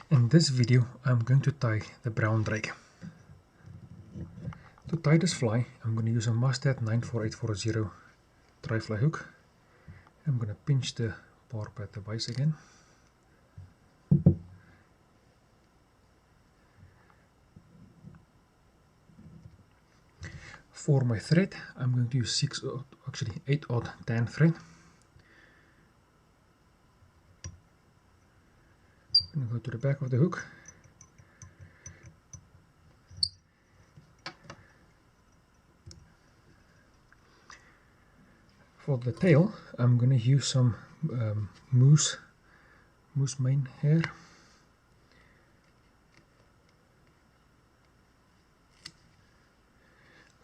In this video, I'm going to tie the brown drake. To tie this fly, I'm going to use a Mustad 94840 dry fly hook. I'm going to pinch the barb at the base again. For my thread, I'm going to use 8/0 tan thread. I'm going to go to the back of the hook. For the tail, I'm going to use some moose mane hair.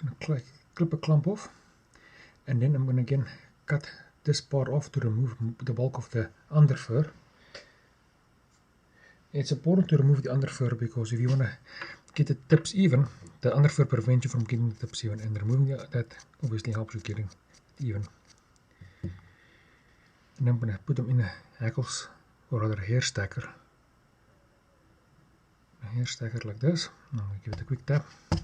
I'm going to clip a clump off, and then I'm going to again cut this part off to remove the bulk of the under fur. It's important to remove the under fur because if you want to get the tips even, the under fur prevents you from getting the tips even, and removing that obviously helps you getting it even. And I'm going to put them in a hackles, or rather hair stacker. A hair stacker like this. I'm going to give it a quick tap. A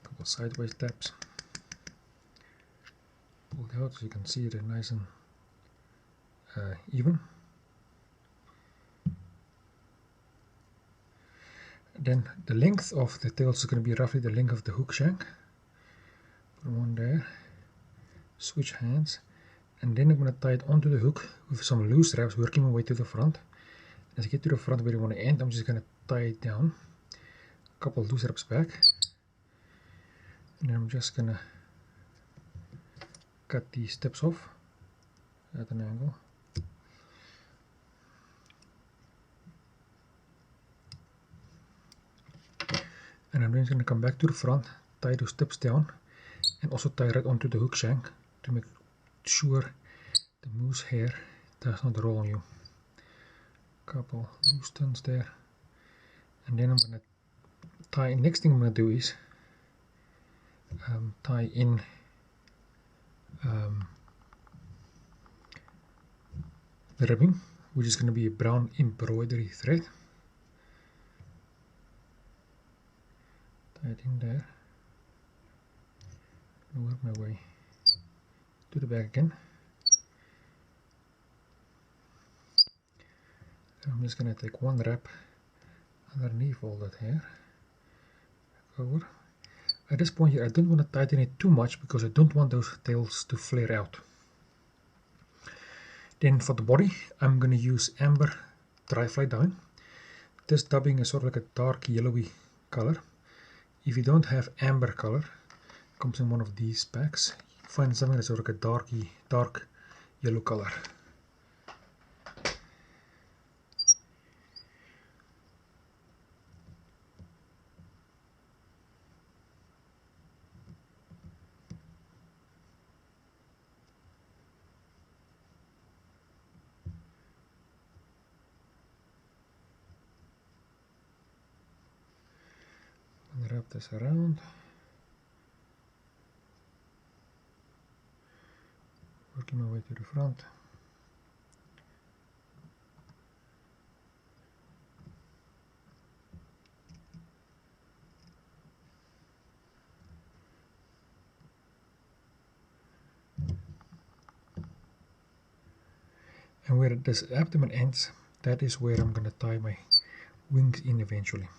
couple sideways taps. Pull it out so you can see it nice and even. Then the length of the tail is going to be roughly the length of the hook shank. Put one there. Switch hands, and then I'm going to tie it onto the hook with some loose straps, working my way to the front. As I get to the front where you want to end, I'm just going to tie it down, a couple of loose straps back, and then I'm just going to cut these tips off at an angle. And I'm then going to come back to the front, tie those tips down, and also tie right onto the hook shank to make sure the moose hair does not roll on you. Couple loose turns there, and then I'm going to tie. Next thing I'm going to do is tie in the ribbing, which is going to be a brown embroidery thread. Tie it in there. Work my way to the back again. I'm just going to take one wrap underneath all that hair. Over. At this point here, I don't want to tighten it too much because I don't want those tails to flare out. Then for the body, I'm going to use amber dry fly dubbing. This dubbing is sort of like a dark yellowy color. If you don't have amber color, it comes in one of these packs. Find something that's sort of like a dark yellow color. And wrap this around. Working my way to the front. And where this abdomen ends, that is where I'm going to tie my wings in eventually.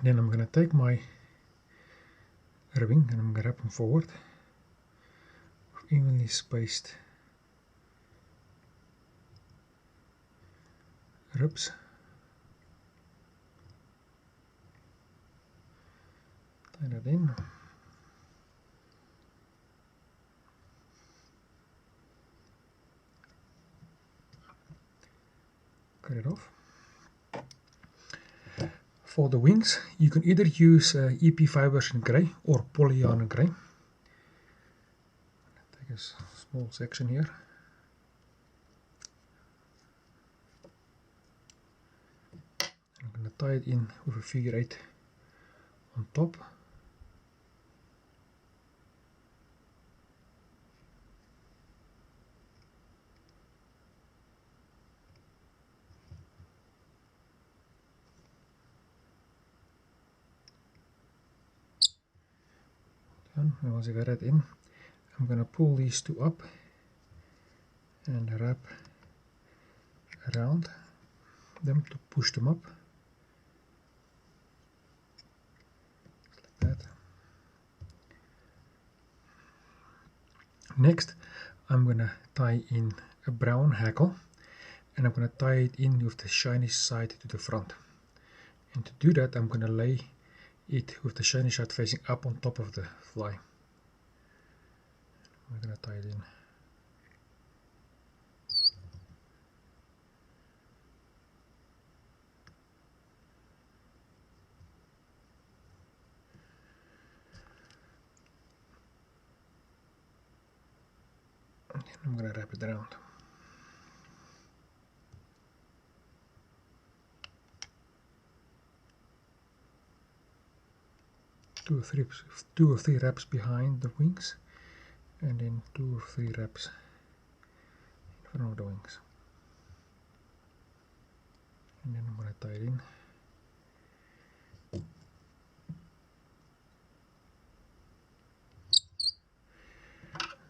Then I'm going to take my ribbing and I'm going to wrap them forward with evenly spaced ribs. Tie that in. Cut it off. For the wings, you can either use EP fibers in gray or polyyarn in gray. Take a small section here. I'm going to tie it in with a figure 8 on top. done. And once I got that in, I'm going to pull these two up and wrap around them to push them up. Like that. Next, I'm going to tie in a brown hackle, and I'm going to tie it in with the shiny side to the front. And to do that, I'm going to lay it with the shiny side facing up on top of the fly. I'm going to tie it in. And I'm going to wrap it around. Two or three wraps behind the wings, and then 2 or 3 wraps in front of the wings. And then I'm going to tie it in. And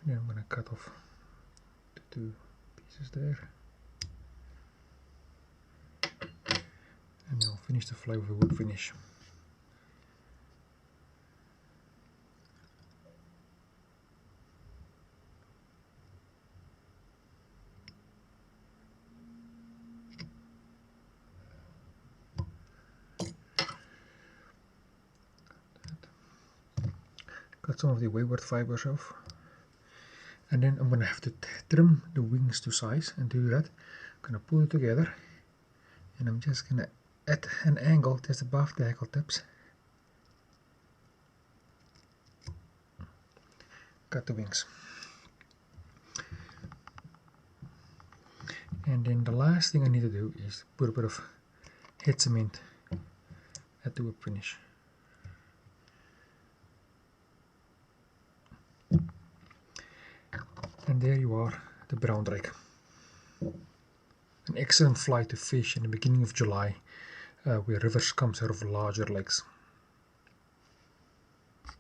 then I'm going to cut off the 2 pieces there. And I'll finish the fly with a wood finish. Cut some of the wayward fibers off, and then I'm going to have to trim the wings to size. And to do that, I'm going to pull it together, and I'm just going to add an angle just above the hackle tips. Cut the wings. And then the last thing I need to do is put a bit of head cement at the whip finish. And there you are, the brown drake. An excellent fly to fish in the beginning of July, where rivers come out of larger lakes.